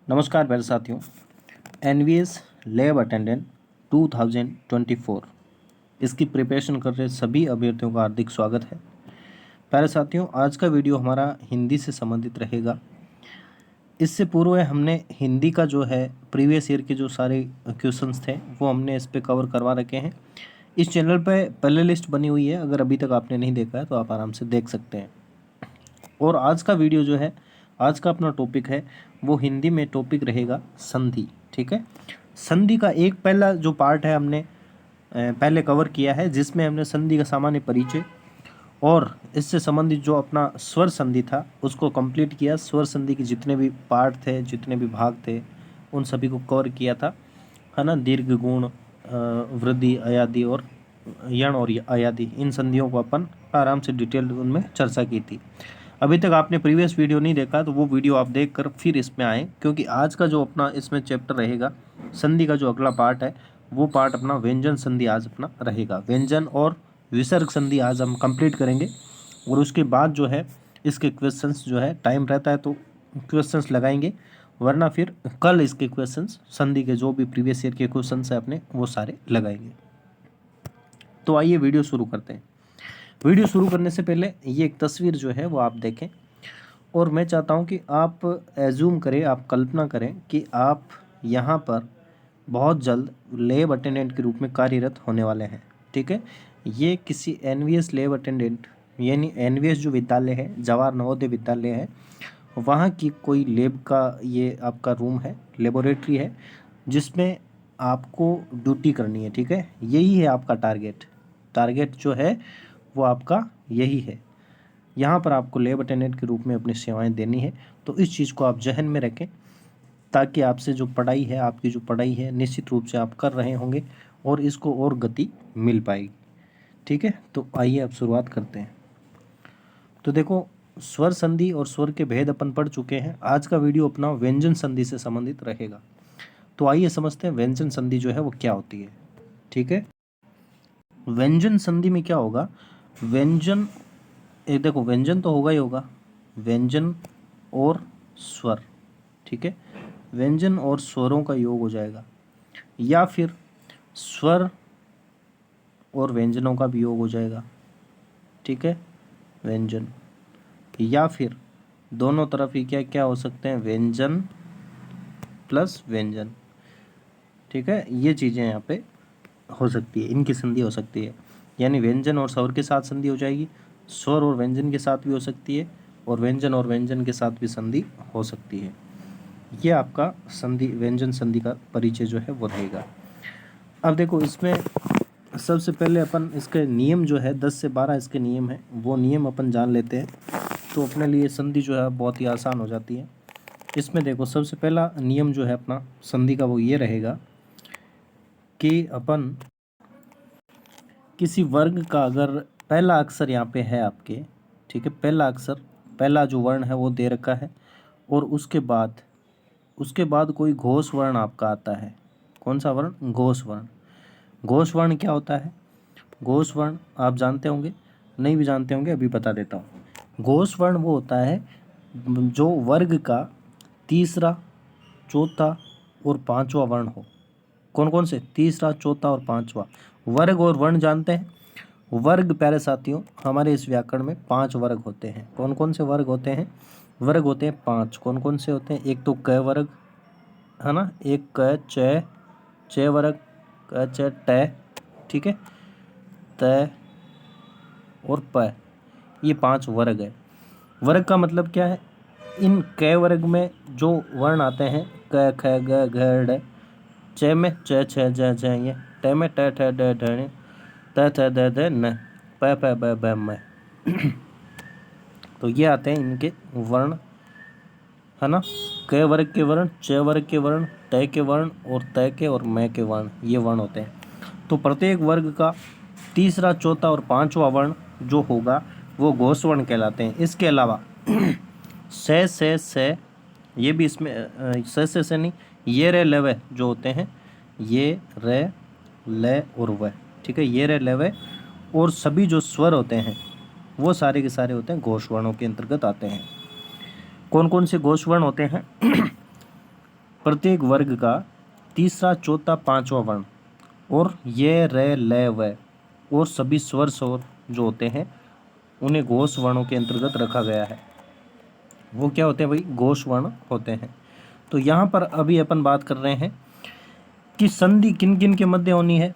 नमस्कार मेरे साथियों। एनवीएस लैब अटेंडेंट 2024 इसकी प्रिपरेशन कर रहे सभी अभ्यर्थियों का हार्दिक स्वागत है। प्यारे साथियों, आज का वीडियो हमारा हिंदी से संबंधित रहेगा। इससे पूर्व हमने हिंदी का जो है प्रीवियस ईयर के जो सारे क्वेश्चंस थे वो हमने इस पे कवर करवा रखे हैं। इस चैनल पे प्ले लिस्ट बनी हुई है, अगर अभी तक आपने नहीं देखा है तो आप आराम से देख सकते हैं। और आज का वीडियो जो है, आज का अपना टॉपिक है वो हिंदी में टॉपिक रहेगा संधि। ठीक है, संधि का एक पहला जो पार्ट है हमने पहले कवर किया है, जिसमें हमने संधि का सामान्य परिचय और इससे संबंधित जो अपना स्वर संधि था उसको कंप्लीट किया। स्वर संधि के जितने भी पार्ट थे, जितने भी भाग थे, उन सभी को कवर किया था, है ना। दीर्घ, गुण, वृद्धि, अयादि और यण और अयादि, इन संधियों को अपन आराम से डिटेल उनमें चर्चा की थी। अभी तक आपने प्रीवियस वीडियो नहीं देखा तो वो वीडियो आप देखकर फिर इसमें आए, क्योंकि आज का जो अपना इसमें चैप्टर रहेगा संधि का जो अगला पार्ट है वो पार्ट अपना व्यंजन संधि आज अपना रहेगा। व्यंजन और विसर्ग संधि आज हम कंप्लीट करेंगे और उसके बाद जो है इसके क्वेश्चंस जो है, टाइम रहता है तो क्वेश्चंस लगाएंगे, वरना फिर कल इसके क्वेश्चंस संधि के जो भी प्रीवियस ईयर के क्वेश्चंस है अपने वो सारे लगाएंगे। तो आइए वीडियो शुरू करते हैं। वीडियो शुरू करने से पहले ये एक तस्वीर जो है वो आप देखें और मैं चाहता हूँ कि आप एज्यूम करें, आप कल्पना करें कि आप यहाँ पर बहुत जल्द लैब अटेंडेंट के रूप में कार्यरत होने वाले हैं। ठीक है, ये किसी एनवीएस लैब अटेंडेंट यानी एनवीएस जो विद्यालय है, जवाहर नवोदय विद्यालय है, वहाँ की कोई लैब का ये आपका रूम है, लेबोरेटरी है, जिसमें आपको ड्यूटी करनी है। ठीक है, यही है आपका टारगेट जो है वो आपका यही है। यहाँ पर आपको लैब अटेंडेंट के रूप में अपनी सेवाएं देनी है। तो इस चीज़ को आप जहन में रखें, ताकि आपसे जो पढ़ाई है, आपकी जो पढ़ाई है निश्चित रूप से आप कर रहे होंगे और इसको और गति मिल पाएगी। ठीक है, तो आइए अब शुरुआत करते हैं। तो देखो, स्वर संधि और स्वर के भेद अपन पढ़ चुके हैं। आज का वीडियो अपना व्यंजन संधि से संबंधित रहेगा। तो आइए समझते हैं व्यंजन संधि जो है वो क्या होती है। ठीक है, व्यंजन संधि में क्या होगा, व्यंजन देखो, व्यंजन तो होगा ही होगा, व्यंजन और स्वर। ठीक है, व्यंजन और स्वरों का योग हो जाएगा, या फिर स्वर और व्यंजनों का भी योग हो जाएगा। ठीक है, व्यंजन, या फिर दोनों तरफ ही क्या क्या हो सकते हैं, व्यंजन प्लस व्यंजन। ठीक है, ये चीज़ें यहाँ पे हो सकती है, इनकी संधि हो सकती है, यानी व्यंजन और स्वर के साथ संधि हो जाएगी, स्वर और व्यंजन के साथ भी हो सकती है, और व्यंजन और व्यंजन के साथ भी संधि हो सकती है। ये आपका संधि, व्यंजन संधि का परिचय जो है वो रहेगा। अब देखो, इसमें सबसे पहले अपन इसके नियम जो है 10 से 12 इसके नियम है, वो नियम अपन जान लेते हैं, तो अपने लिए संधि जो है बहुत ही आसान हो जाती है। इसमें देखो, सबसे पहला नियम जो है अपना संधि का वो ये रहेगा कि अपन किसी वर्ग का अगर पहला अक्षर यहाँ पे है आपके, ठीक है, पहला अक्षर, पहला जो वर्ण है वो दे रखा है, और उसके बाद कोई घोष वर्ण आपका आता है। कौन सा वर्ण? घोष वर्ण। घोष वर्ण क्या होता है? घोष वर्ण आप जानते होंगे, नहीं भी जानते होंगे, अभी बता देता हूँ। घोष वर्ण वो होता है जो वर्ग का तीसरा, चौथा और पांचवा वर्ण हो। कौन कौन से? तीसरा, चौथा और पांचवा। वर्ग और वर्ण जानते हैं? वर्ग प्यारे साथियों, हमारे इस व्याकरण में 5 वर्ग होते हैं। कौन कौन से वर्ग होते हैं? वर्ग होते हैं 5। कौन कौन से होते हैं? एक तो क वर्ग, है ना, एक क, च वर्ग, क च ट, ठीक है, त और प, ये 5 वर्ग है। वर्ग का मतलब क्या है? इन क वर्ग में जो वर्ण आते हैं, क ख ग घ ड़, च में च छ ज झ य, ट में ट ठ ड ढ ण, त थ द ध न, प फ ब भ म। तो ये आते हैं इनके वर्ण, है ना। क वर्ग के वर्ण, च वर्ग के वर्ण, ट के वर्ण और त के और म के वर्ण, ये वर्ण होते हैं। तो प्रत्येक वर्ग का तीसरा, चौथा और पांचवा वर्ण जो होगा वो घोष वर्ण कहलाते हैं। इसके अलावा से ये भी इसमें से नहीं, ये रे लव जो होते हैं, ये रे ल और व, ठीक है, ये रे लव, और सभी जो स्वर होते हैं वो सारे के सारे होते हैं घोष वर्णों के अंतर्गत आते हैं। कौन कौन से घोष वर्ण होते हैं? प्रत्येक वर्ग का तीसरा, चौथा, पांचवा वर्ण और ये, रे, ले, व और सभी स्वर स्वर जो होते हैं उन्हें घोष वर्णों के अंतर्गत रखा गया है। वो क्या होते हैं भाई? घोष वर्ण होते हैं। तो यहाँ पर अभी अपन बात कर रहे हैं कि संधि किन किन के मध्य होनी है।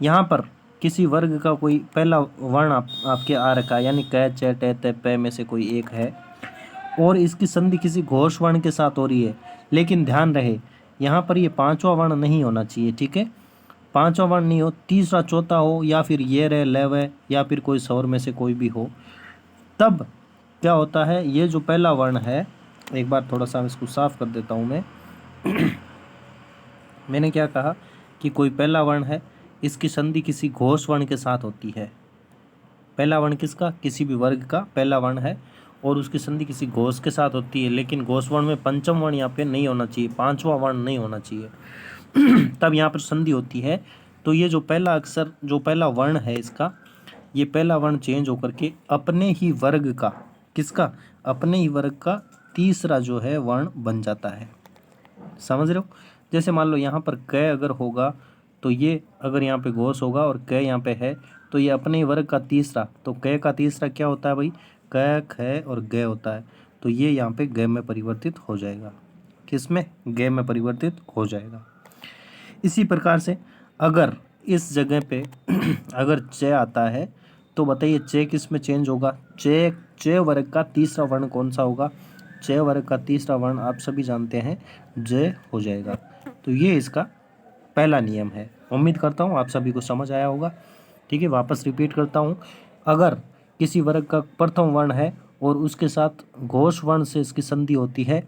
यहाँ पर किसी वर्ग का कोई पहला वर्ण आपके आ रखा है, यानी क, च, ट, त, प में से कोई एक है और इसकी संधि किसी घोष वर्ण के साथ हो रही है, लेकिन ध्यान रहे यहाँ पर ये पांचवा वर्ण नहीं होना चाहिए, ठीक है? पांचवा वर्ण नहीं हो, तीसरा, चौथा हो, या फिर ये, रे, ले, व या फिर कोई स्वर में से कोई भी हो। तब क्या होता है, ये जो पहला वर्ण है, एक बार थोड़ा सा इसको साफ कर देता हूँ मैं। मैंने क्या कहा कि कोई पहला वर्ण है, इसकी संधि किसी घोष वर्ण के साथ होती है। पहला वर्ण किसका? किसी भी वर्ग का पहला वर्ण है और उसकी संधि किसी घोष के साथ होती है, लेकिन घोष वर्ण में पंचम वर्ण यहाँ पे नहीं होना चाहिए, पांचवा वर्ण नहीं होना चाहिए। तब यहाँ पर संधि होती है। तो ये जो पहला अक्षर, जो पहला वर्ण है इसका, ये पहला वर्ण चेंज होकर के अपने ही वर्ग का, किसका? अपने ही वर्ग का तीसरा जो है वर्ण बन जाता है। समझ रहे हो? जैसे मान लो यहाँ पर क अगर होगा तो ये, अगर यहाँ पे घोष होगा और क यहाँ पे है तो ये अपने ही वर्ग का तीसरा, तो क का तीसरा क्या होता है भाई? क, ख और ग होता है। तो ये यहाँ पे ग में परिवर्तित हो जाएगा। किस में? ग में परिवर्तित हो जाएगा। इसी प्रकार से अगर इस जगह पे अगर च आता है तो बताइए च किस में चेंज होगा? च वर्ग का तीसरा वर्ण कौन सा होगा? च वर्ग का तीसरा वर्ण आप सभी जानते हैं ज हो जाएगा। तो ये इसका पहला नियम है। उम्मीद करता हूँ आप सभी को समझ आया होगा। ठीक है, वापस रिपीट करता हूँ। अगर किसी वर्ग का प्रथम वर्ण है और उसके साथ घोष वर्ण से इसकी संधि होती है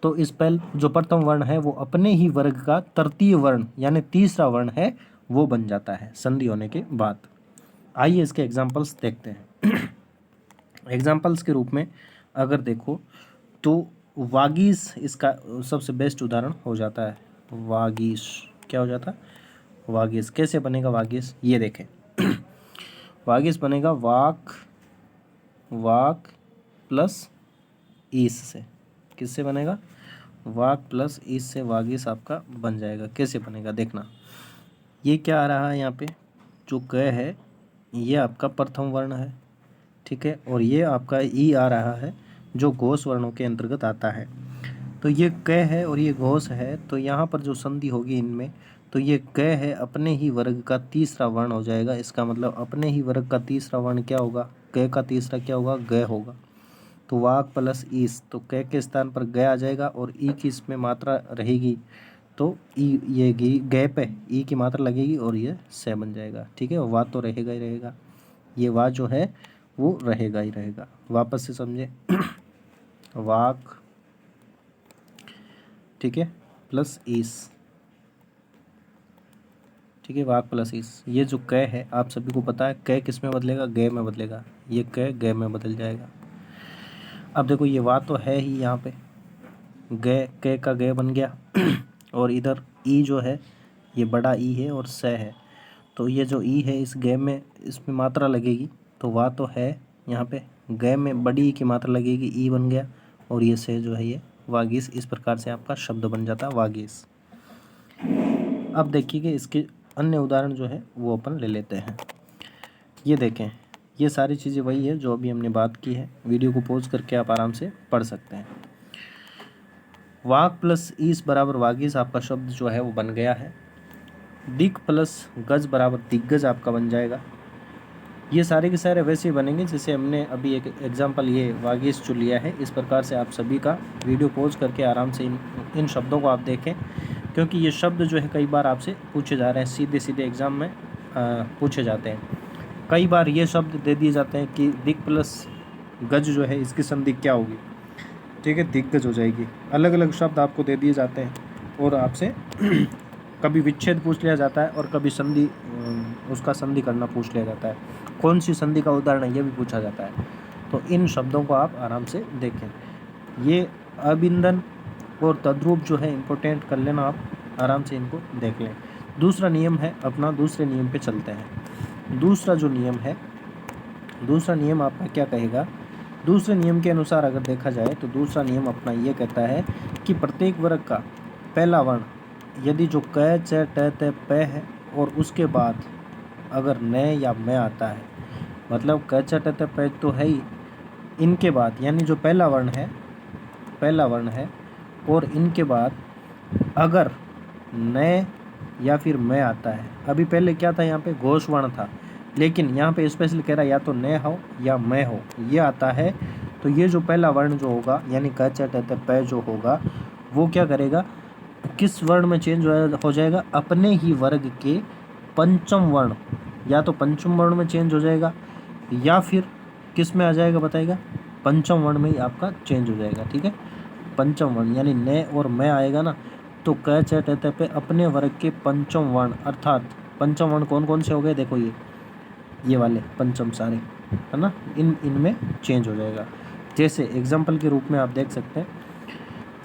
तो इस जो प्रथम वर्ण है वो अपने ही वर्ग का तृतीय वर्ण यानी तीसरा वर्ण है वो बन जाता है संधि होने के बाद। आइए इसके एग्जाम्पल्स देखते हैं। एग्जाम्पल्स के रूप में अगर देखो तो वागीश इसका सबसे बेस्ट उदाहरण हो जाता है। वागीश क्या हो जाता है? वागीश कैसे बनेगा वागीश? ये देखें। वागीश बनेगा वाक प्लस ईस से। किससे बनेगा? वाक प्लस ईस से वागीश आपका बन जाएगा। कैसे बनेगा देखना। ये क्या आ रहा है यहाँ पे? जो क है ये आपका प्रथम वर्ण है, ठीक है, और ये आपका ई आ रहा है जो घोष वर्णों के अंतर्गत आता है। तो ये क है और ये घोष है, तो यहाँ पर जो संधि होगी इनमें, तो ये क है अपने ही वर्ग का तीसरा वर्ण हो जाएगा। इसका मतलब अपने ही वर्ग का तीसरा वर्ण क्या होगा? क का तीसरा क्या होगा? ग होगा। तो वाक प्लस ईस, तो क के स्थान पर ग आ जाएगा और ई की इसमें मात्रा रहेगी तो ई, ये ग पे ई की मात्रा लगेगी और ये से बन जाएगा। ठीक है, वा तो रहेगा ही रहेगा, ये वा जो है वो रहेगा ही रहेगा। वापस से समझे। वाक, ठीक है, प्लस ईस, ठीक है, वाक प्लस ईस। ये जो क है आप सभी को पता है क किस में बदलेगा? ग में बदलेगा। ये क ग में बदल जाएगा। अब देखो ये वा तो है ही यहाँ पे, ग क का ग बन गया और इधर ई जो है ये बड़ा ई है और स है, तो ये जो ई है इस ग में इसमें मात्रा लगेगी, तो वा तो है यहाँ पे, ग में बड़ी ई की मात्रा लगेगी, ई बन गया और ये से जो है ये वागीश। इस प्रकार से आपका शब्द बन जाता है वागीश। अब देखिए इसके अन्य उदाहरण जो है वो अपन ले लेते हैं। ये देखें, ये सारी चीज़ें वही है जो अभी हमने बात की है। वीडियो को पॉज करके आप आराम से पढ़ सकते हैं। वाक प्लस ईस बराबर वागीश आपका शब्द जो है वो बन गया है। दिक प्लस गज बराबर दिग्गज आपका बन जाएगा। ये सारे के सारे वैसे ही बनेंगे जैसे हमने अभी एक एग्जांपल ये वागीश जो लिया है। इस प्रकार से आप सभी का वीडियो पॉज करके आराम से इन शब्दों को आप देखें, क्योंकि ये शब्द जो है कई बार आपसे पूछे जा रहे हैं, सीधे सीधे एग्ज़ाम में पूछे जाते हैं। कई बार ये शब्द दे दिए जाते हैं कि दिक प्लस गज जो है इसकी संधि क्या होगी, ठीक है, दिग्गज हो जाएगी। अलग अलग शब्द आपको दे दिए जाते हैं और आपसे कभी विच्छेद पूछ लिया जाता है और कभी संधि, उसका संधि करना पूछ लिया जाता है। कौन सी संधि का उदाहरण है ये भी पूछा जाता है। तो इन शब्दों को आप आराम से देखें। ये अबिंदन और तद्रूप जो है इम्पोर्टेंट कर लेना, आप आराम से इनको देख लें। दूसरा नियम है अपना, दूसरे नियम पे चलते हैं। दूसरा जो नियम है, दूसरा नियम आपका क्या कहेगा? दूसरे नियम के अनुसार अगर देखा जाए तो दूसरा नियम अपना ये कहता है कि प्रत्येक वर्ग का पहला वर्ण यदि जो क च ट त प है और उसके बाद अगर न या मैं आता है, मतलब क च ट त प तो है ही, इनके बाद यानी जो पहला वर्ण है और इनके बाद अगर न या फिर मैं आता है। अभी पहले क्या था, यहाँ पे घोष वर्ण था, लेकिन यहाँ पे स्पेशल कह रहा है या तो न हो या मैं हो, ये आता है। तो ये जो पहला वर्ण जो होगा यानी क च ट त प जो होगा वो क्या करेगा, किस वर्ण में चेंज हो जाएगा, अपने ही वर्ग के पंचम वर्ण, या तो पंचम वर्ण में चेंज हो जाएगा या फिर किस में आ जाएगा बताएगा, पंचम वर्ण में ही आपका चेंज हो जाएगा। ठीक है, पंचम वर्ण यानी न और मैं आएगा ना, तो क च ट त पे अपने वर्ग के पंचम वर्ण, अर्थात पंचम वर्ण कौन कौन से हो गए, देखो ये वाले पंचम सारे है ना, इनमें चेंज हो जाएगा। जैसे एग्जाम्पल के रूप में आप देख सकते हैं,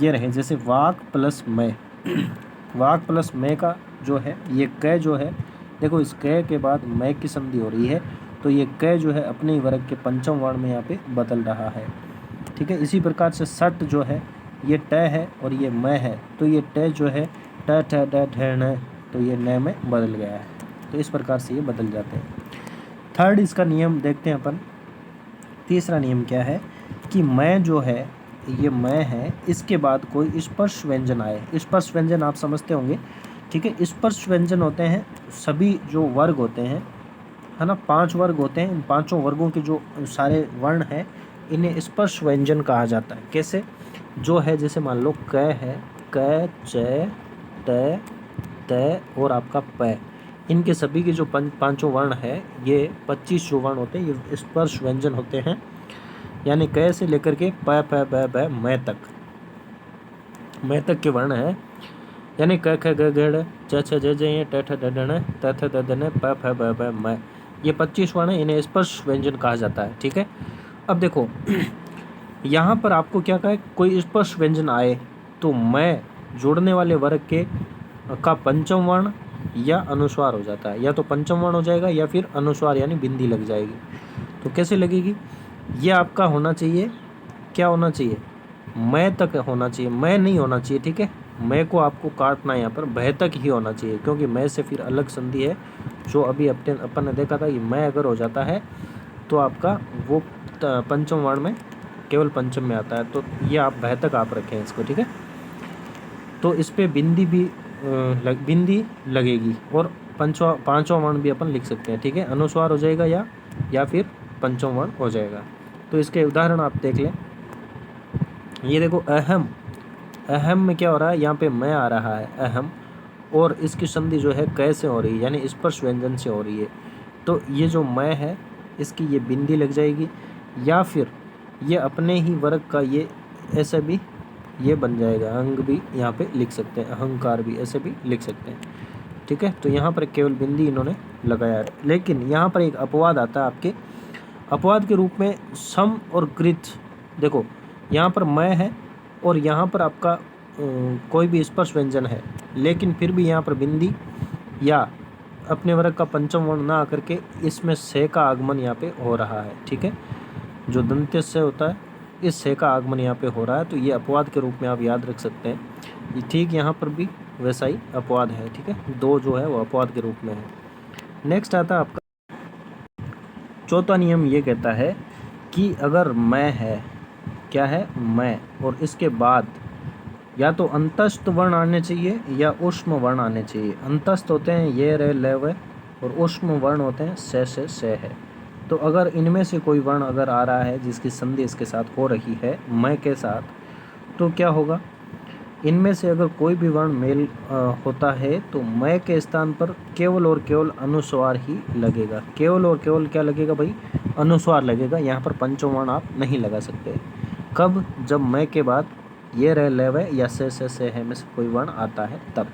ये रहे जैसे वाक प्लस मैं। वाक प्लस मैं का जो है ये क जो है, देखो इस क के बाद मैं की संधि हो रही है, तो ये क जो है अपने ही वर्ग के पंचम वर्ण में यहाँ पे बदल रहा है। ठीक है, इसी प्रकार से सट जो है ये ट है और ये मैं है, तो ये ट जो है ट ठ ड ढ न, तो ये न में बदल गया है। तो इस प्रकार से ये बदल जाते हैं। थर्ड इसका नियम देखते हैं अपन। तीसरा नियम क्या है कि मैं जो है, ये मैं है, इसके बाद कोई स्पर्श व्यंजन आए। स्पर्श व्यंजन आप समझते होंगे। ठीक है, स्पर्श व्यंजन होते हैं सभी जो वर्ग होते हैं, है ना, 5 वर्ग होते हैं, इन पांचों वर्गों के जो सारे वर्ण हैं इन्हें स्पर्श व्यंजन कहा जाता है। कैसे, जो है जैसे मान लो क है, क च त त और आपका प, इनके सभी के जो पांचों वर्ण है, ये 25 जो वर्ण होते हैं ये स्पर्श व्यंजन होते हैं। यानी क से लेकर के प फ ब भ मैं तक के वर्ण है। यानी क ख ग घ ड़ च छ ज ज ट ठ ड ढ ण त थ द द न प फ ब भ म, ये 25 वर्ण है, इन्हें स्पर्श व्यंजन कहा जाता है। ठीक है, अब देखो यहाँ पर आपको क्या कहा, कोई स्पर्श व्यंजन आए तो मैं जोड़ने वाले वर्ग के का पंचम वर्ण या अनुस्वार हो जाता है, या तो पंचम वर्ण हो जाएगा या फिर अनुस्वार यानी बिंदी लग जाएगी। तो कैसे लगेगी, ये आपका होना चाहिए, क्या होना चाहिए, मैं तक होना चाहिए, मैं नहीं होना चाहिए। ठीक है, मैं को आपको काटना है, यहाँ पर भय तक ही होना चाहिए, क्योंकि मैं से फिर अलग संधि है जो अभी अपन ने देखा था कि मैं अगर हो जाता है तो आपका वो पंचम वर्ण में केवल पंचम में आता है। तो ये आप भय तक आप रखें इसको। ठीक है, तो इस पे बिंदी भी बिंदी लगेगी और पांचवा वर्ण भी अपन लिख सकते हैं। ठीक है, अनुस्वार हो जाएगा या फिर पंचम वर्ण हो जाएगा। तो इसके उदाहरण आप देख लें। ये देखो अहम में क्या हो रहा है, यहाँ पे मैं आ रहा है अहम, और इसकी संधि जो है कैसे हो रही है, यानी स्पर्श व्यंजन से हो रही है। तो ये जो मैं है इसकी ये बिंदी लग जाएगी, या फिर ये अपने ही वर्ग का ये ऐसे भी ये बन जाएगा, अंग भी यहाँ पे लिख सकते हैं, अहंकार भी ऐसे भी लिख सकते हैं। ठीक है, तो यहाँ पर केवल बिंदी इन्होंने लगाया है। लेकिन यहाँ पर एक अपवाद आता है आपके, अपवाद के रूप में सम और कृत। देखो यहाँ पर मैं है और यहाँ पर आपका कोई भी स्पर्श व्यंजन है, लेकिन फिर भी यहाँ पर बिंदी या अपने वर्ग का पंचम वर्ण ना आकर के इसमें से का आगमन यहाँ पे हो रहा है। ठीक है, जो दंत्य से होता है इस से का आगमन यहाँ पे हो रहा है, तो ये अपवाद के रूप में आप याद रख सकते हैं। ठीक, यहाँ पर भी वैसा ही अपवाद है। ठीक है, 2 जो है वो अपवाद के रूप में है। नेक्स्ट आता है आपका चौथा नियम, ये कहता है कि अगर मैं है, क्या है, मैं, और इसके बाद या तो अंतस्थ वर्ण आने चाहिए या ऊष्म वर्ण आने चाहिए। अंतस्थ होते हैं ये रे ले वे, और ऊष्म वर्ण होते हैं से है। तो अगर इनमें से कोई वर्ण अगर आ रहा है जिसकी संधि इसके साथ हो रही है मैं के साथ, तो क्या होगा, इनमें से अगर कोई भी वर्ण मेल होता है तो मैं के स्थान पर केवल और केवल अनुस्वार ही लगेगा। केवल और केवल क्या लगेगा भाई, अनुस्वार लगेगा। यहाँ पर पंचम वर्ण आप नहीं लगा सकते। कब, जब मैं के बाद ये रह ले वे या से है में से कोई वर्ण आता है तब।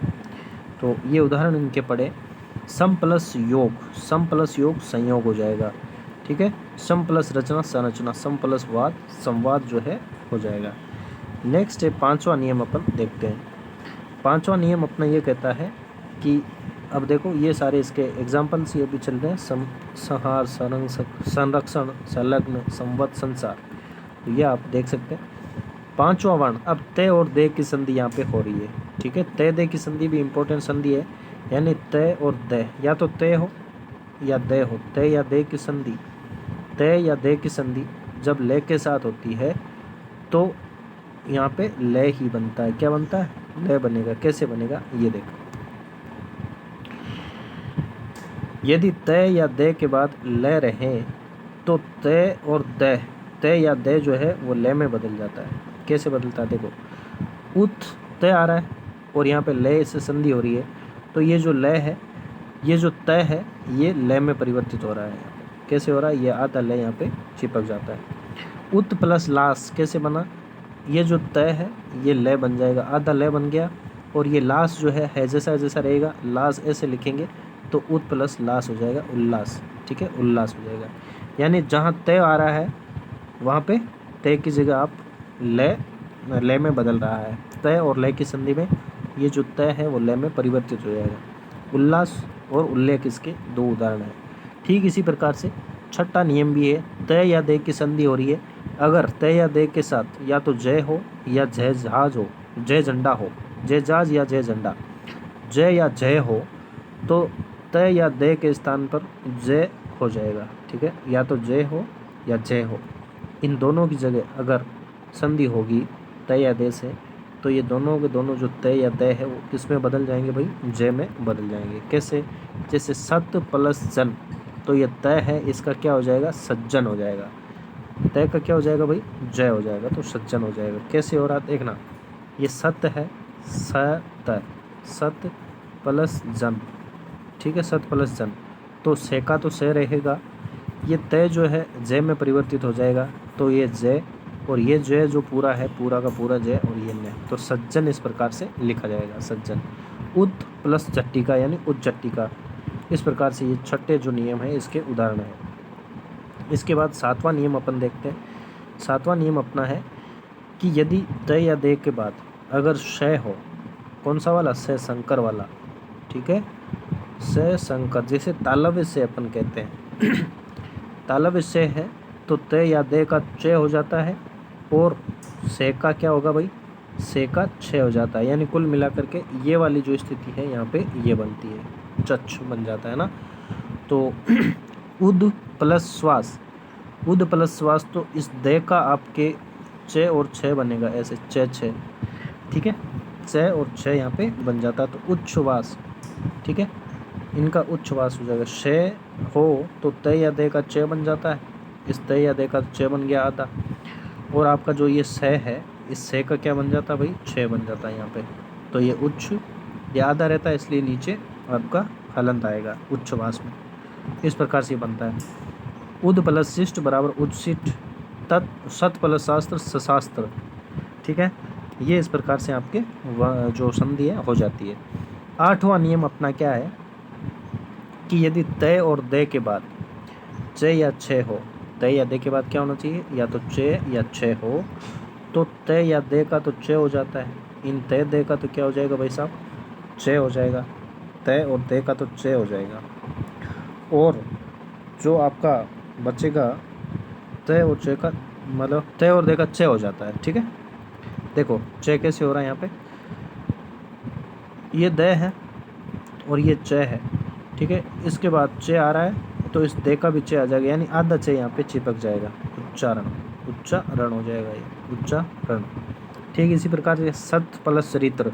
तो ये उदाहरण इनके पढ़े। सम प्लस योग संयोग हो जाएगा। ठीक है, सम प्लस रचना संरचना, सम प्लस वाद संवाद जो है हो जाएगा। नेक्स्ट है 5वां नियम, अपन देखते हैं। 5वां नियम अपना ये कहता है कि अब देखो ये सारे इसके एग्जाम्पल्स ये भी चल रहे हैं, संहार, संरक्षण, संलग्न, संवत, संसार, तो ये आप देख सकते हैं। पांचवा वर्ण, अब तय और दे की संधि यहाँ पे हो रही है, ठीक है। तय दे की संधि भी इंपॉर्टेंट संधि है, यानी तय और दे, या तो तय हो या दे हो, तय या दे की संधि, तय या दे की संधि जब ले के साथ होती है तो यहाँ पे ले ही बनता है। क्या बनता है? ले बनेगा। कैसे बनेगा ये देखो, यदि तय या दे के बाद ले रहे तो तय और दे, तय या दे जो है वो ले में बदल जाता है। कैसे बदलता है देखो, उत तय आ रहा है और यहाँ पे ले से संधि हो रही है, तो ये जो ले है, ये जो तय है, ये ले में परिवर्तित हो रहा है। यहाँ पे कैसे हो रहा है, ये आधा ले यहाँ पे चिपक जाता है। उत प्लस लास कैसे बना, ये जो तय है ये ले बन जाएगा, आधा ले बन गया, और ये लास जो है जैसा जैसा रहेगा, लास ऐसे लिखेंगे तो उत प्लस लास हो जाएगा उल्लास, ठीक है, उल्लास हो जाएगा। यानी जहाँ तय आ रहा है वहाँ पे तय की जगह आप ले में बदल रहा है। तय और ले की संधि में ये जो तय है वो ले में परिवर्तित हो जाएगा। उल्लास और उल्लेख इसके दो उदाहरण हैं। ठीक इसी प्रकार से छठा नियम भी है, तय या दे की संधि हो रही है, अगर तय या दे के साथ या तो जय हो या जय जहाज हो, जय झंडा हो, जय जहाज या जय झंडा, जय या जय हो तो तय या दे के स्थान पर जय हो जाएगा, ठीक है, या तो जय हो या जय हो। इन दोनों की जगह अगर संधि होगी तय या दे से तो ये दोनों के दोनों जो तय या दे है वो किस में बदल जाएंगे भाई, जय में बदल जाएंगे। कैसे, जैसे सत प्लस जन, तो ये तय है, इसका क्या हो जाएगा, सज्जन हो जाएगा। तय का क्या हो जाएगा भाई, जय हो जाएगा, तो सज्जन हो जाएगा। कैसे हो रहा देखना, ये सत्य है, सत, सत प्लस जन, ठीक है, सत प्लस जन, तो से का तो से रहेगा, ये तय जो है जय में परिवर्तित हो जाएगा, तो ये जय, और ये जय जो पूरा है पूरा का पूरा जय, और ये न, तो सज्जन इस प्रकार से लिखा जाएगा, सज्जन। उद प्लस चट्टिका यानी उच्चट्टिका, इस प्रकार से ये छठे जो नियम है इसके उदाहरण है। इसके बाद सातवां नियम अपन देखते हैं। सातवां नियम अपना है कि यदि तय या दे के बाद अगर शय हो, कौन सा वाला, से शंकर वाला, ठीक है, से शंकर, जैसे तालव्य से अपन कहते हैं तालव्य से है तो तय या दे का चय हो जाता है, और से का क्या होगा भाई, से का छय हो जाता है। यानी कुल मिलाकर के ये वाली जो स्थिति है यहाँ पे ये बनती है, चच बन जाता है ना। तो उद प्लस श्वास, उद प्लस श्वास, तो इस दे का आपके चय और छय बनेगा, ऐसे चय छय, ठीक है, चय और छय यहाँ पे बन जाता है, तो उच्छ्वास, ठीक है, इनका उच्छ्वास हो जाएगा। शय हो तो तय या दे का चय बन जाता है, इस तय या दे का चय बन गया आधा, और आपका जो ये सय है, इस सय का क्या बन जाता है भाई, छय बन जाता है यहाँ पे, तो ये उच्च, ये आधा रहता है इसलिए नीचे आपका हलंत आएगा उच्छ्वास में, इस प्रकार से बनता है। उद प्लस शिष्ट बराबर उच्छिष्ट, तत् सत प्लस शास्त्र सशास्त्र, ठीक है, ये इस प्रकार से आपके जो संधि है हो जाती है। आठवां नियम अपना क्या है कि यदि तय और दे के बाद चय या छय हो, तय या दे के बाद क्या होना चाहिए, या तो चय या छय हो, तो तय या दे का तो चय हो जाता है, इन तय दे का तो क्या हो जाएगा भाई साहब, चय हो जाएगा, तय और दे का तो चय हो जाएगा, और जो आपका बचेगा तय और चय का, मतलब तय और दे का चय हो जाता है, ठीक है। देखो चय कैसे हो रहा है, यहाँ पे ये दय है और ये चय है, ठीक है, इसके बाद चय आ रहा है तो इस दे का भी चय आ जाएगा, यानी आधा चय यहाँ पे चिपक जाएगा, उच्चारण, उच्चारण हो जाएगा ये, उच्चारण, ठीक। इसी प्रकार से सत प्लस चरित्र,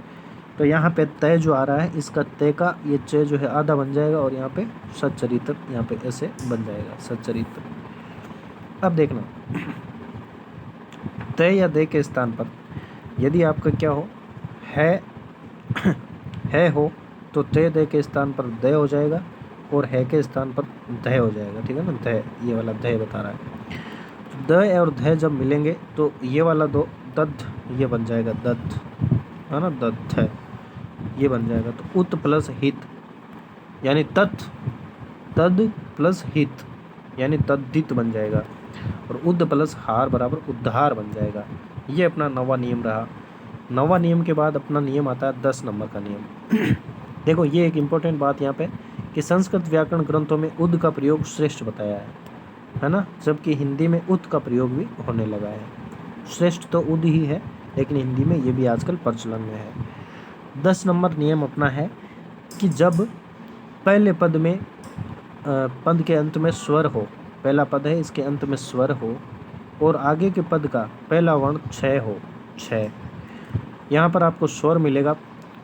तो यहाँ पे तय जो आ रहा है इसका तय का ये चय जो है आधा बन जाएगा, और यहाँ पे सच्चरित्र यहाँ पे ऐसे बन जाएगा, सच्चरित्र। अब देखना, तय या दे के स्थान पर यदि आपका क्या हो, है हो तो तय दे के स्थान पर दय हो जाएगा, और है के स्थान पर दय हो जाएगा, ठीक है ना, दय, ये वाला दय बता रहा है। तो दय और दय जब मिलेंगे तो ये वाला दो दध, ये बन जाएगा दध, है ना, दध है, ये बन जाएगा। तो उत प्लस हित यानी तत्, तद प्लस हित यानी तद्धित बन जाएगा, और उद प्लस हार बराबर उद्धार बन जाएगा। ये अपना नवा नियम रहा। नवा नियम के बाद अपना नियम आता है 10 नंबर का नियम। देखो ये एक इम्पोर्टेंट बात यहाँ पे कि संस्कृत व्याकरण ग्रंथों में उद का प्रयोग श्रेष्ठ बताया है ना, जबकि हिंदी में उत का प्रयोग भी होने लगा है। श्रेष्ठ तो उद ही है, लेकिन हिंदी में ये भी आजकल प्रचलन में है। 10 नंबर नियम अपना है कि जब पहले पद में पद के अंत में स्वर हो, पहला पद है इसके अंत में स्वर हो और आगे के पद का पहला वर्ण छ हो, छ, यहाँ पर आपको स्वर मिलेगा।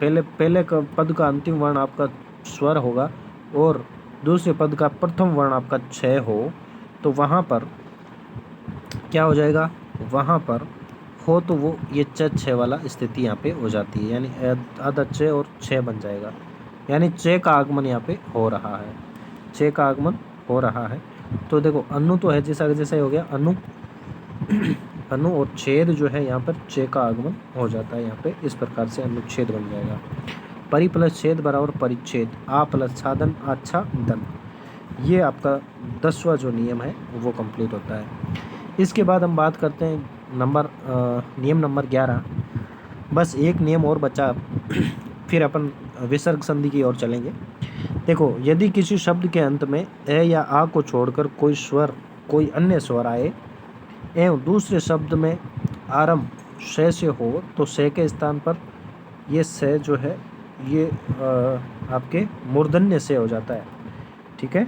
पहले का पद का अंतिम वर्ण आपका स्वर होगा और दूसरे पद का प्रथम वर्ण आपका छ हो, तो वहाँ पर क्या हो जाएगा, वहाँ पर हो तो वो ये छ वाला स्थिति यहाँ पे हो जाती है, यानी आधा छ और छ बन जाएगा, यानी छ का आगमन यहाँ पे हो रहा है, छ का आगमन हो रहा है। तो देखो अनु तो है जैसा जैसा ही हो गया अनु अनु और छेद जो है यहाँ पर छ का आगमन हो जाता है, यहाँ पे इस प्रकार से अनुच्छेद बन जाएगा। परि प्लस छेद बराबर परिच्छेद, आ प्लस छादन अच्छा दन, ये आपका 10वां जो नियम है वो कंप्लीट होता है। इसके बाद हम बात करते हैं नियम नंबर 11। बस एक नियम और बचा, फिर अपन विसर्ग संधि की ओर चलेंगे। देखो यदि किसी शब्द के अंत में ए या आ को छोड़कर कोई अन्य स्वर आए एवं दूसरे शब्द में आरंभ से हो तो से के स्थान पर ये से जो है ये आपके मूर्धन्य से हो जाता है, ठीक है।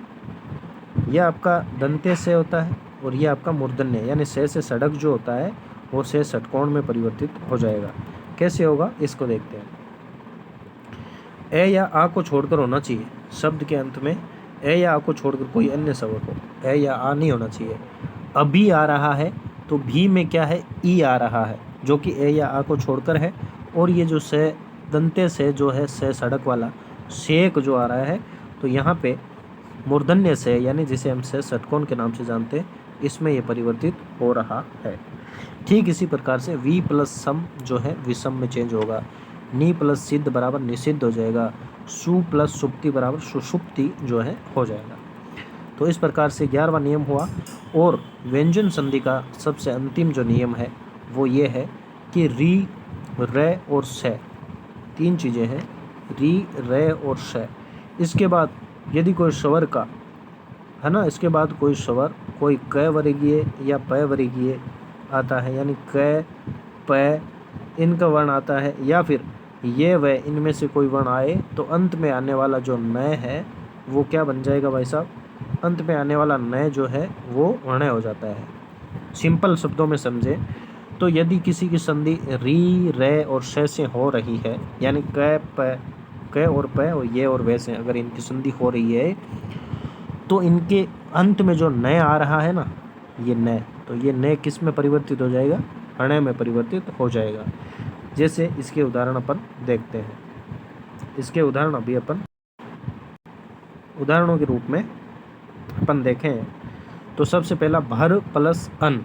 यह आपका दंते से होता है और ये आपका मूर्धन्य, यानी से सड़क जो होता है वो से षटकोण में परिवर्तित हो जाएगा। कैसे होगा इसको देखते हैं। ए या आ को छोड़कर होना चाहिए, शब्द के अंत में ए या आ को छोड़कर कोई अन्य स्वर हो, ए या आ नहीं होना चाहिए। अभी आ रहा है तो भी में क्या है, ई आ रहा है जो कि ए या आ को छोड़कर है, और ये जो से दंते से जो है से सड़क वाला शेक जो आ रहा है, तो यहाँ पे मूर्धन्य से यानी जिसे हम से षटकोण के नाम से जानते हैं, इसमें ये परिवर्तित हो रहा है। ठीक इसी प्रकार से वी प्लस सम जो है विषम में चेंज होगा, नी प्लस सिद्ध बराबर निषिद्ध हो जाएगा, सु प्लस सुप्ति बराबर सुषुप्ति जो है हो जाएगा। तो इस प्रकार से 11वां नियम हुआ। और व्यंजन संधि का सबसे अंतिम जो नियम है वो ये है कि री, रे और से, तीन चीज़ें हैं, री, रे और से। इसके बाद यदि कोई स्वर का है ना, इसके बाद कोई स्वर कोई क वर्गीय या प वर्गीय आता है, यानी क, प इनका वर्ण आता है, या फिर ये व इनमें से कोई वर्ण आए, तो अंत में आने वाला जो न है वो क्या बन जाएगा भाई साहब, अंत में आने वाला न जो है वो वर्ण हो जाता है। सिंपल शब्दों में समझे तो यदि किसी की संधि री, रे और से हो रही है, यानी क और प और ये और वे से अगर इनकी संधि हो रही है, तो इनके अंत में जो न आ रहा है ना, ये न, तो ये न किस में परिवर्तित हो जाएगा, हणे में परिवर्तित हो जाएगा। जैसे इसके उदाहरण अपन देखते हैं। इसके उदाहरण अभी अपन उदाहरणों के रूप में अपन देखें तो सबसे पहला भर प्लस अन,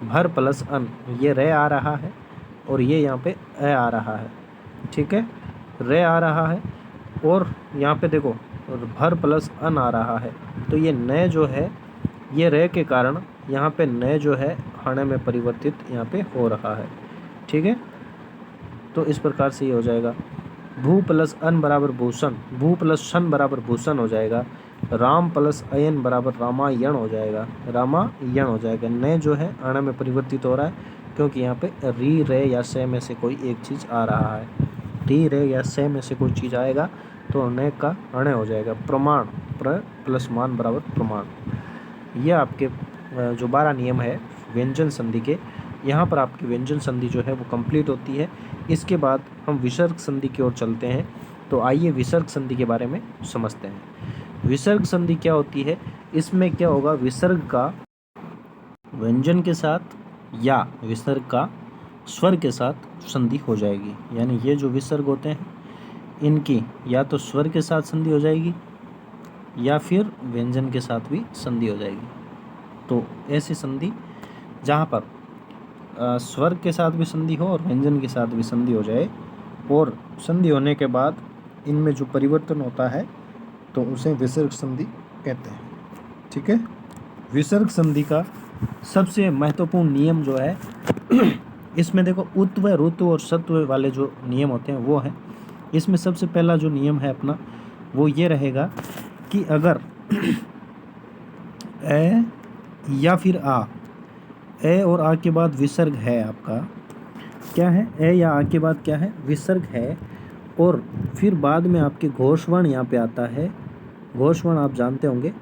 भर प्लस अन, ये रे आ रहा है और ये यहाँ पे ए आ रहा है, ठीक है, रे आ रहा है और यहाँ पे देखो भर प्लस अन आ रहा है, तो ये न जो है ये रे के कारण यहाँ पे न जो है हणे में परिवर्तित यहाँ पे हो रहा है, ठीक है। तो इस प्रकार से ये हो जाएगा। भू प्लस अन बराबर भूषण, भू प्लस शन बराबर भूषण हो जाएगा। राम प्लस अयन बराबर रामायण हो जाएगा, रामायण हो जाएगा। न जो है अण में परिवर्तित हो रहा है क्योंकि यहाँ पे री, रे या से में से कोई एक चीज़ आ रहा है, री, रे या से में से कोई चीज़ आएगा तो न का अण हो जाएगा। प्रमाण, प्र प्लस मान बराबर प्रमाण। ये आपके जो 12 नियम है व्यंजन संधि के, यहाँ पर आपकी व्यंजन संधि जो है वो कंप्लीट होती है। इसके बाद हम विसर्ग संधि की ओर चलते हैं। तो आइए विसर्ग संधि के बारे में समझते हैं। विसर्ग संधि क्या होती है, इसमें क्या होगा, विसर्ग का व्यंजन के साथ या विसर्ग का स्वर के साथ संधि हो जाएगी, यानी ये जो विसर्ग होते हैं इनकी या तो स्वर के साथ संधि हो जाएगी या फिर व्यंजन के साथ भी संधि हो जाएगी। तो ऐसी संधि जहाँ पर स्वर के साथ भी संधि हो और व्यंजन के साथ भी संधि हो जाए, और संधि होने के बाद इनमें जो परिवर्तन होता है तो उसे विसर्ग संधि कहते हैं, ठीक है। विसर्ग संधि का सबसे महत्वपूर्ण नियम जो है इसमें देखो उत्व, ऋतु और सत्व वाले जो नियम होते हैं वो हैं। इसमें सबसे पहला जो नियम है अपना वो ये रहेगा कि अगर ए या फिर आ, ए और आ के बाद विसर्ग है आपका, क्या है, ए या आ के बाद क्या है, विसर्ग है। और फिर बाद में आपके घोषवर्ण यहाँ पे आता है, घोषवर्ण आप जानते होंगे।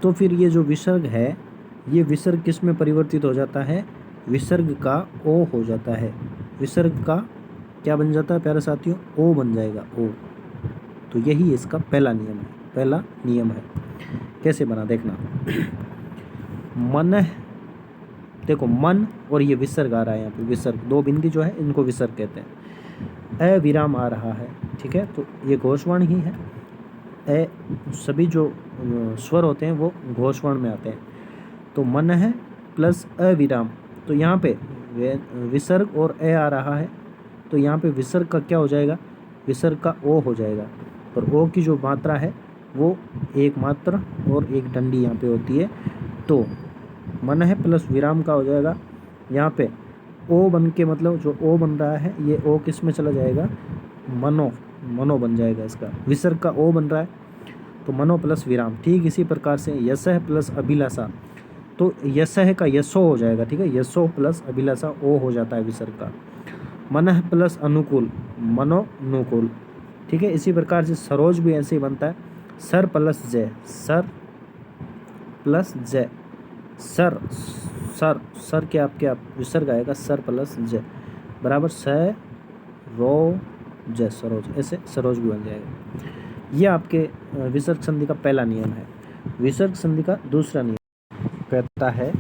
तो फिर ये जो विसर्ग है, ये विसर्ग किस में परिवर्तित हो जाता है, विसर्ग का ओ हो जाता है। विसर्ग का क्या बन जाता है प्यारे साथियों, ओ बन जाएगा, ओ। तो यही इसका पहला नियम है, पहला नियम है। कैसे बना देखना। मन, देखो मन और ये विसर्ग आ रहा है यहाँ पे, विसर्ग, दो बिंदी जो है इनको विसर्ग कहते हैं। अविराम आ रहा है, ठीक है, तो ये घोषवर्ण ही है। ए, सभी जो स्वर होते हैं वो घोषवर्ण में आते हैं। तो मन है प्लस अविराम, तो यहाँ पे विसर्ग और ए आ रहा है, तो यहाँ पे विसर्ग का क्या हो जाएगा, विसर्ग का ओ हो जाएगा। और ओ की जो मात्रा है वो एक मात्रा और एक डंडी यहाँ पे होती है। तो मन है प्लस विराम का हो जाएगा यहाँ पे ओ बन के, मतलब जो ओ बन रहा है ये ओ किस में चला जाएगा, मनो, मनो बन जाएगा इसका, विसर्ग का ओ बन रहा है तो मनो प्लस विराम। ठीक इसी प्रकार से यशः प्लस अभिलाषा, तो यशः का यशो हो जाएगा, ठीक है, यशो प्लस अभिलाषा ओ हो जाता है विसर्ग का। मनः प्लस अनुकूल, मनोनुकूल, ठीक है। इसी प्रकार से सरोज भी ऐसे ही बनता है, सर प्लस जय, सर प्लस जय, सर, सर, सर के आपके आप विसर्ग आएगा, सर प्लस जय बराबर स रो जय, सरोज, ऐसे सरोज भी बन जाएगा। ये आपके विसर्ग संधि का पहला नियम है। विसर्ग संधि का दूसरा नियम कहता है,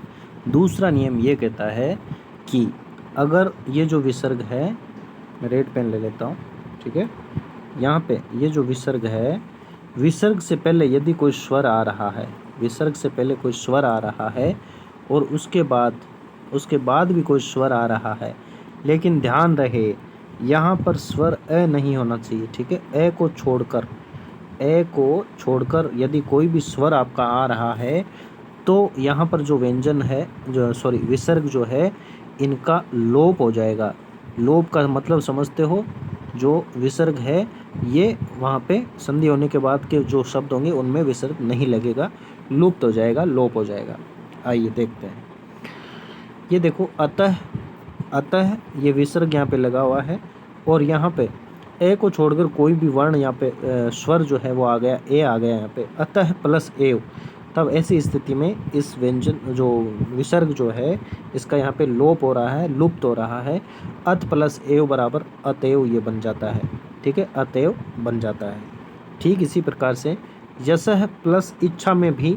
दूसरा नियम ये कहता है कि अगर ये जो विसर्ग है, मैं रेड पेन ले लेता हूँ, ठीक है, यहाँ पे ये जो विसर्ग है, विसर्ग से पहले यदि कोई स्वर आ रहा है, विसर्ग से पहले कोई स्वर आ रहा है और उसके बाद भी कोई स्वर आ रहा है, लेकिन ध्यान रहे यहाँ पर स्वर अ नहीं होना चाहिए, ठीक है। ए को छोड़कर यदि कोई भी स्वर आपका आ रहा है तो यहाँ पर जो व्यंजन है, जो सॉरी विसर्ग जो है, इनका लोप हो जाएगा। लोप का मतलब समझते हो, जो विसर्ग है ये वहाँ पे संधि होने के बाद के जो शब्द होंगे उनमें विसर्ग नहीं लगेगा, लुप्त हो जाएगा, लोप हो जाएगा। आइए देखते हैं, ये देखो अतः, अतः ये विसर्ग यहाँ पे लगा हुआ है और यहाँ पे ए को छोड़कर कोई भी वर्ण यहाँ पे स्वर जो है वो आ गया, ए आ गया यहाँ पे, अतः प्लस एव, तब ऐसी स्थिति में इस व्यंजन जो विसर्ग जो है इसका यहाँ पे लोप हो रहा है, लुप्त हो रहा है। अत प्लस एव बराबर अतएव ये बन जाता है, ठीक है, अतएव बन जाता है। ठीक इसी प्रकार से यशः प्लस इच्छा में भी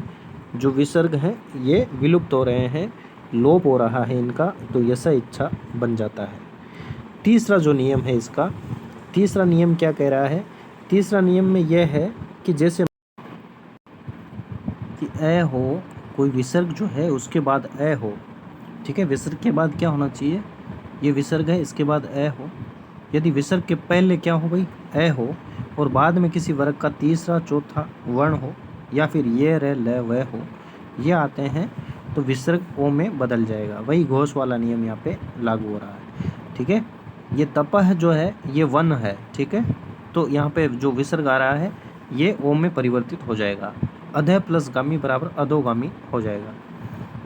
जो विसर्ग हैं ये विलुप्त हो रहे हैं, लोप हो रहा है इनका, तो यशः इच्छा बन जाता है। तीसरा जो नियम है इसका, तीसरा नियम क्या कह रहा है, तीसरा नियम में यह है कि जैसे कि ए हो, कोई विसर्ग जो है उसके बाद ए हो, ठीक है, विसर्ग के बाद क्या होना चाहिए, ये विसर्ग है इसके बाद ए हो। यदि विसर्ग के पहले क्या हो भाई, ए हो, और बाद में किसी वर्ग का तीसरा चौथा वर्ण हो या फिर ये रे ल व हो, ये आते हैं तो विसर्ग ओ में बदल जाएगा। वही घोष वाला नियम यहाँ पे लागू हो रहा है, ठीक है। ये तपह जो है ये वन है, ठीक है, तो यहाँ पे जो विसर्ग आ रहा है ये ओ में परिवर्तित हो जाएगा। अधः प्लस गामी बराबर अधोगामी हो जाएगा,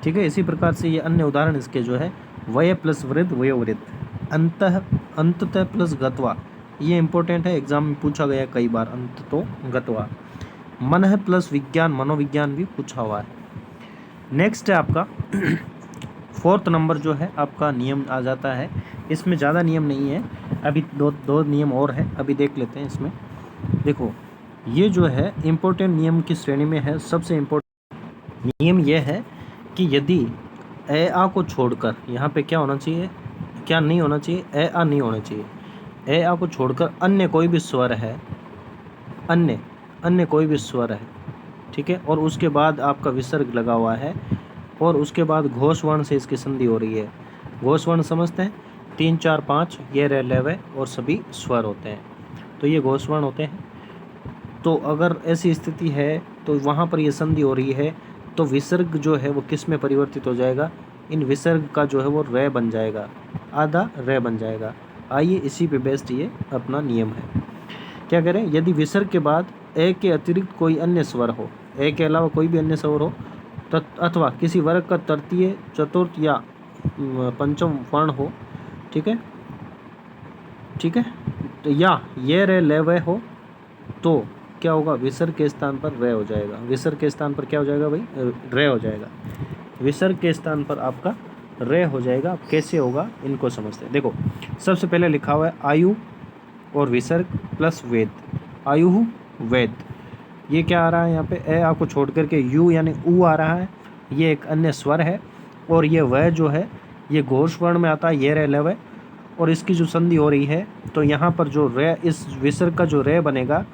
ठीक है। इसी प्रकार से ये अन्य उदाहरण इसके जो है, वय प्लस वृद्ध वयोवृद्ध, अंतः अंततः प्लस गत्वा, ये इंपॉर्टेंट है, एग्जाम में पूछा गया कई बार, अंत तो गत्वा। मन प्लस विज्ञान, मनोविज्ञान भी पूछा हुआ है। नेक्स्ट है आपका फोर्थ नंबर जो है आपका नियम आ जाता है, इसमें ज़्यादा नियम नहीं है, अभी दो नियम और है, अभी देख लेते हैं इसमें। देखो ये जो है इम्पोर्टेंट नियम की श्रेणी में है। सबसे इम्पोर्टेंट नियम ये है कि यदि ए आ को छोड़कर यहाँ पे क्या होना चाहिए, क्या नहीं होना चाहिए, ए आ नहीं होना चाहिए, ए आ को छोड़कर अन्य कोई भी स्वर है, अन्य कोई भी स्वर है, ठीक है, और उसके बाद आपका विसर्ग लगा हुआ है और उसके बाद घोष वर्ण से इसकी संधि हो रही है। घोष वर्ण समझते हैं, 3 4 5 ये रे ले वे और सभी स्वर होते हैं, तो ये घोष वर्ण होते हैं। तो अगर ऐसी स्थिति है तो वहाँ पर ये संधि हो रही है, तो विसर्ग जो है वो किस में परिवर्तित हो जाएगा, इन विसर्ग का जो है वो रे बन जाएगा, आधा रे बन जाएगा। आइए इसी पे बेस्ड ये अपना नियम है। क्या करें, यदि विसर्ग के बाद ए के अतिरिक्त कोई अन्य स्वर हो, ए के अलावा कोई भी अन्य स्वर हो, अथवा किसी वर्ग का तृतीय चतुर्थ या पंचम वर्ण हो, ठीक है, ठीक है। तो या ये रे ले वे हो तो क्या होगा, विसर्ग के स्थान पर रे हो जाएगा। विसर्ग के स्थान पर क्या हो जाएगा भाई, रे हो जाएगा। विसर्ग के स्थान पर आपका रे हो जाएगा। कैसे होगा इनको समझते हैं। देखो सबसे पहले लिखा हुआ है आयु और विसर्ग प्लस वेद। आयु वेद, ये क्या आ रहा है यहाँ पे, ए आपको छोड़ करके यू यानी ऊ आ रहा है, ये एक अन्य स्वर है। और ये वह जो है ये घोष वर्ण में आता है, ये रे लवे। और इसकी जो संधि हो रही है तो यहाँ पर जो रे, इस विसर्ग का जो रे बनेगा,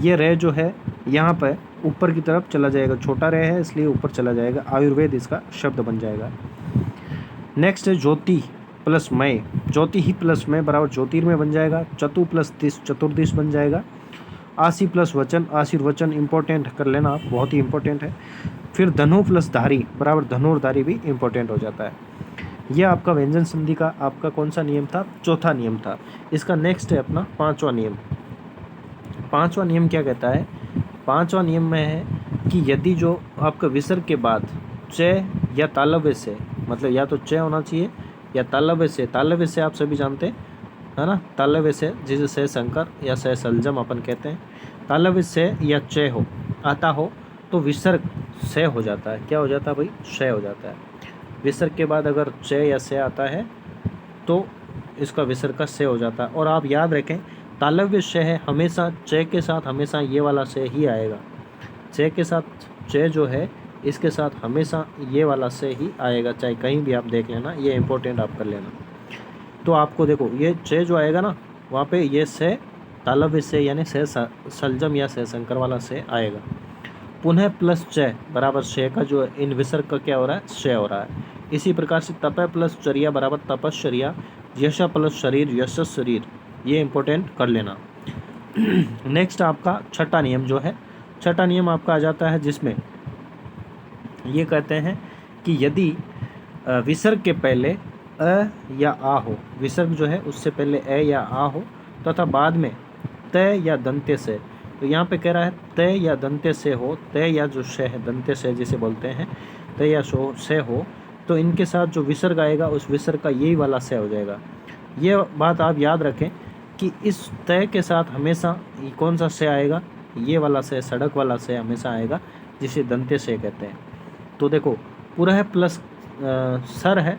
ये रे जो है यहाँ पर ऊपर की तरफ चला जाएगा, छोटा रे है इसलिए ऊपर चला जाएगा, आयुर्वेद इसका शब्द बन जाएगा। नेक्स्ट है ज्योति प्लस मय। ज्योति ही प्लस मय बराबर ज्योतिर्मय बन जाएगा। चतु प्लस दिश चतुर्दिश बन जाएगा। आशी प्लस वचन, आशीर्वचन इंपॉर्टेंट कर लेना आप, बहुत ही इंपॉर्टेंट है। फिर धनु प्लस धारी बराबर धनुर्धारी भी इंपॉर्टेंट हो जाता है। यह आपका व्यंजन संधि का आपका कौन सा नियम था, चौथा नियम था। इसका नेक्स्ट है अपना पांचवा नियम। पांचवा नियम क्या कहता है, पांचवा नियम में है कि यदि जो आपका विसर्ग के बाद च या तालव्य से, मतलब या तो च होना चाहिए या तालव्य से, तालव्य से आप सभी जानते हैं है ना, तालव्य से जिसे से शंकर या से सलजम अपन कहते हैं, तालव्य से या च हो आता हो तो विसर्ग से हो जाता है। क्या हो जाता है भाई, श हो जाता है। विसर्ग के बाद अगर च या से आता है तो इसका विसर्ग का से हो जाता है। और आप याद रखें तालव्य श है हमेशा च के साथ हमेशा ये वाला से ही आएगा। च के साथ च जो है इसके साथ हमेशा ये वाला से ही आएगा, चाहे कहीं भी आप देख लेना, ये इंपॉर्टेंट आप कर लेना। तो आपको देखो ये च जो आएगा ना वहाँ पे ये से तालव्य से यानी से सलजम या से शंकर वाला से आएगा। पुनः प्लस च बराबर श का जो इन विसर्ग का क्या हो रहा है, श हो रहा है। इसी प्रकार से तप प्लस चर्या बराबर तपश्चर्या, यश प्लस शरीर यशस शरीर, ये इंपॉर्टेंट कर लेना। नेक्स्ट आपका छठा नियम जो है, छठा नियम आपका आ जाता है जिसमें ये कहते हैं कि यदि विसर्ग के पहले अ या आ हो, विसर्ग जो है उससे पहले ए या आ हो तथा बाद में त या दंत्य से, तो यहाँ पे कह रहा है त या दंत्य से हो, त या जो श है दंत्य से जिसे बोलते हैं, त या से हो, तो इनके साथ जो विसर्ग आएगा उस विसर्ग का यही वाला से हो जाएगा। ये बात आप याद रखें कि इस तय के साथ हमेशा कौन सा से आएगा, ये वाला से, सड़क वाला से हमेशा आएगा जिसे दंत्य से कहते हैं। तो देखो पुरः प्लस सर है,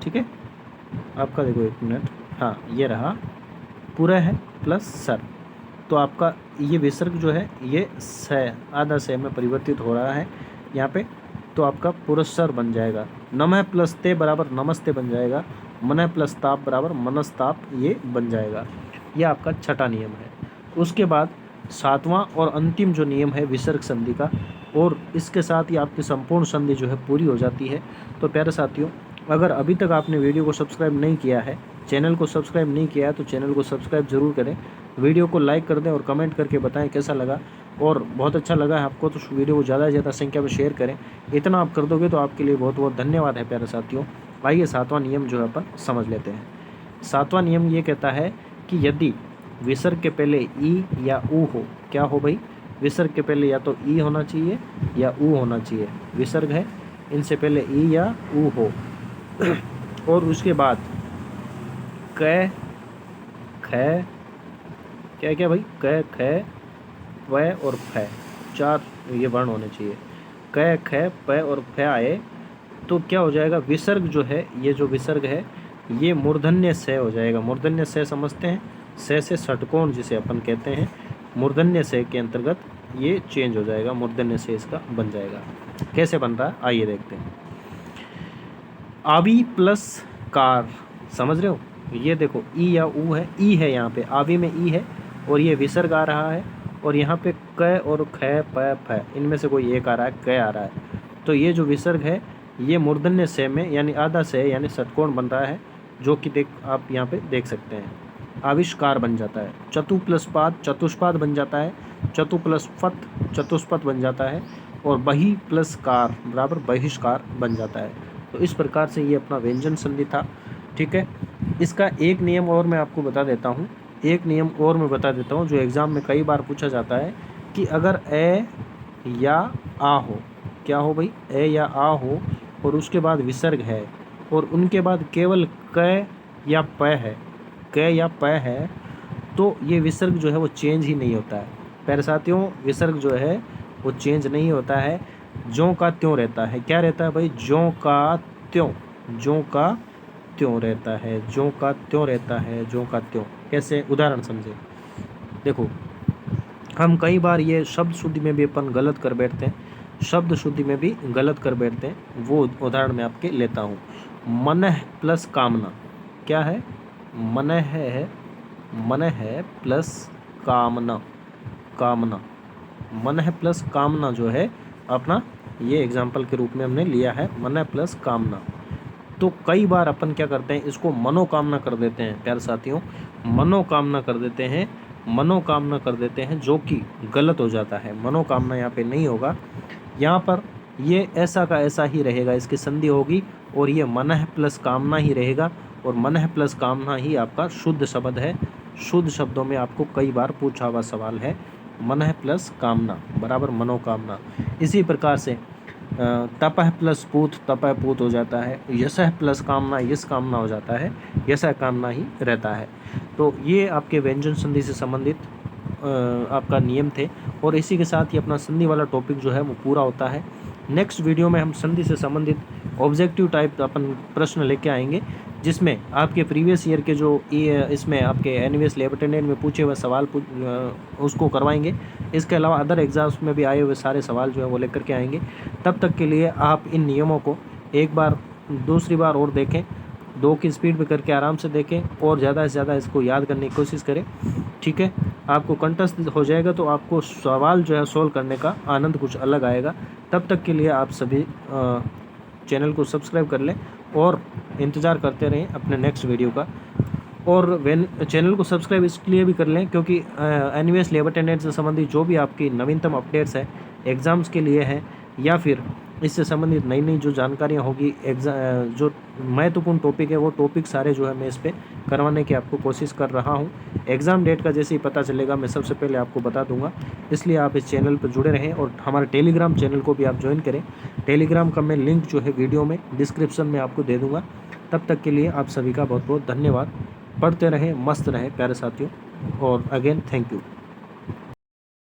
ठीक है आपका, देखो एक मिनट, हाँ ये रहा पुरः प्लस सर। तो आपका ये विसर्ग जो है ये से आधा से में परिवर्तित हो रहा है यहाँ पे, तो आपका पुरस्सर बन जाएगा। नमः प्लस ते बराबर नमस्ते बन जाएगा। मनः प्लस ताप बराबर मनस्ताप ये बन जाएगा। ये आपका छठा नियम है। उसके बाद सातवां और अंतिम जो नियम है विसर्ग संधि का, और इसके साथ ही आपकी संपूर्ण संधि जो है पूरी हो जाती है। तो प्यारे साथियों, अगर अभी तक आपने वीडियो को सब्सक्राइब नहीं किया है, चैनल को सब्सक्राइब नहीं किया है, तो चैनल को सब्सक्राइब जरूर करें, वीडियो को लाइक कर दें और कमेंट करके बताएं कैसा लगा। और बहुत अच्छा लगा है आपको तो वीडियो को ज़्यादा से ज़्यादा संख्या में शेयर करें। इतना आप कर दोगे तो आपके लिए बहुत बहुत धन्यवाद है प्यारे साथियों। आइए सातवां नियम जो है अपन समझ लेते हैं। सातवां नियम ये कहता है कि यदि विसर्ग के पहले ई या ऊ हो, क्या हो भाई, विसर्ग के पहले या तो ई होना चाहिए या ऊ होना चाहिए। विसर्ग है इनसे पहले ई या ऊ हो और उसके बाद क ख, क्या क्या भाई, क ख व और फ, चार ये वर्ण होने चाहिए। क ख प और फ आए तो क्या हो जाएगा, विसर्ग जो है, ये जो विसर्ग है ये मूर्धन्य से हो जाएगा। मूर्धन्य से समझते हैं, से षटकोण जिसे अपन कहते हैं, मूर्धन्य से के अंतर्गत ये चेंज हो जाएगा, मूर्धन्य से इसका बन जाएगा। कैसे बन रहा है आइए देखते हैं। आवी प्लस कार, समझ रहे हो, ये देखो ई या ऊ है, ई है यहाँ पे, आवी में ई है और ये विसर्ग आ रहा है, और यहाँ पे क और ख प फ इनमें से कोई एक आ रहा है, क आ रहा है। तो ये जो विसर्ग है ये मूर्धन्य से में यानी आधा से यानी षटकोण बन रहा है, जो कि देख आप यहाँ पे देख सकते हैं। आविष्कार बन जाता है। चतु प्लस पाद चतुष्पाद बन जाता है। चतु प्लस फत चतुष्पद बन जाता है। और बही प्लस कार बराबर बहिष्कार बन जाता है। तो इस प्रकार से ये अपना व्यंजन संधि था, ठीक है। इसका एक नियम और मैं आपको बता देता हूँ, एक नियम और मैं बता देता हूँ जो एग्ज़ाम में कई बार पूछा जाता है कि अगर ए या आ हो, क्या हो भाई, ए या आ हो और उसके बाद विसर्ग है और उनके बाद केवल क या प है, क या प है, तो ये विसर्ग जो है वो चेंज ही नहीं होता है प्यारे साथियों, विसर्ग जो है वो चेंज नहीं होता है, ज्यों का त्यों रहता है। क्या रहता है भाई? ज्यों का त्यों, ज्यों का त्यों रहता है, ज्यों का त्यों रहता है, ज्यों का त्यों। कैसे? उदाहरण समझे। देखो, हम कई बार ये शब्द शुद्धि में भी अपन गलत कर बैठते हैं, शब्द शुद्धि में भी गलत कर बैठते हैं। वो उदाहरण मैं आपके लेता हूँ। मनः प्लस कामना, क्या है? मनः है, मनः है प्लस कामना, कामना, मनः प्लस कामना जो है अपना, ये एग्जाम्पल के रूप में हमने लिया है, मनः प्लस कामना। तो कई बार अपन क्या करते हैं, इसको मनोकामना कर देते हैं प्यारे साथियों, मनोकामना कर देते हैं, मनोकामना कर देते हैं, जो कि गलत हो जाता है। मनोकामना यहाँ पे नहीं होगा, यहाँ पर ये ऐसा का ऐसा ही रहेगा, इसकी संधि होगी और ये मनः प्लस कामना ही रहेगा, और मनः प्लस कामना ही आपका शुद्ध शब्द है। शुद्ध शब्दों में आपको कई बार पूछा हुआ सवाल है, मनः प्लस कामना बराबर मनोकामना। इसी प्रकार से तपः प्लस पूत, तपः पूत हो जाता है। यशः प्लस कामना, यश कामना हो जाता है, यशः कामना ही रहता है। तो ये आपके व्यंजन संधि से संबंधित आपका नियम थे, और इसी के साथ ही अपना संधि वाला टॉपिक जो है वो पूरा होता है। नेक्स्ट वीडियो में हम संधि से संबंधित ऑब्जेक्टिव टाइप अपन प्रश्न लेके आएंगे, जिसमें आपके प्रीवियस ईयर के जो इसमें आपके एनवीएस लैब अटेंडेंट में पूछे हुए सवाल उसको करवाएंगे। इसके अलावा अदर एग्जाम्स में भी आए हुए सारे सवाल जो है वो लेकर के आएंगे। तब तक के लिए आप इन नियमों को एक बार, दूसरी बार और देखें, 2 की स्पीड पे करके आराम से देखें, और ज़्यादा से ज़्यादा इसको याद करने की कोशिश करें। ठीक है, आपको कंठस्थ हो जाएगा तो आपको सवाल जो है सोल्व करने का आनंद कुछ अलग आएगा। तब तक के लिए आप सभी चैनल को सब्सक्राइब कर लें और इंतज़ार करते रहें अपने नेक्स्ट वीडियो का। और चैनल को सब्सक्राइब इसलिए भी कर लें क्योंकि एनवीएस लैब अटेंडेंट से संबंधित जो भी आपकी नवीनतम अपडेट्स है एग्ज़ाम्स के लिए है, या फिर इससे संबंधित नई नई जो जानकारियाँ होगी, जो महत्वपूर्ण टॉपिक है वो टॉपिक सारे जो है मैं इस पर करवाने की आपको कोशिश कर रहा हूँ। एग्ज़ाम डेट का जैसे ही पता चलेगा मैं सबसे पहले आपको बता दूंगा, इसलिए आप इस चैनल पर जुड़े रहें और हमारे टेलीग्राम चैनल को भी आप ज्वाइन करें। टेलीग्राम का मैं लिंक जो है वीडियो में डिस्क्रिप्शन में आपको दे दूँगा। तब तक के लिए आप सभी का बहुत बहुत धन्यवाद। पढ़ते रहें, मस्त रहें प्यारे साथियों, और अगेन थैंक यू।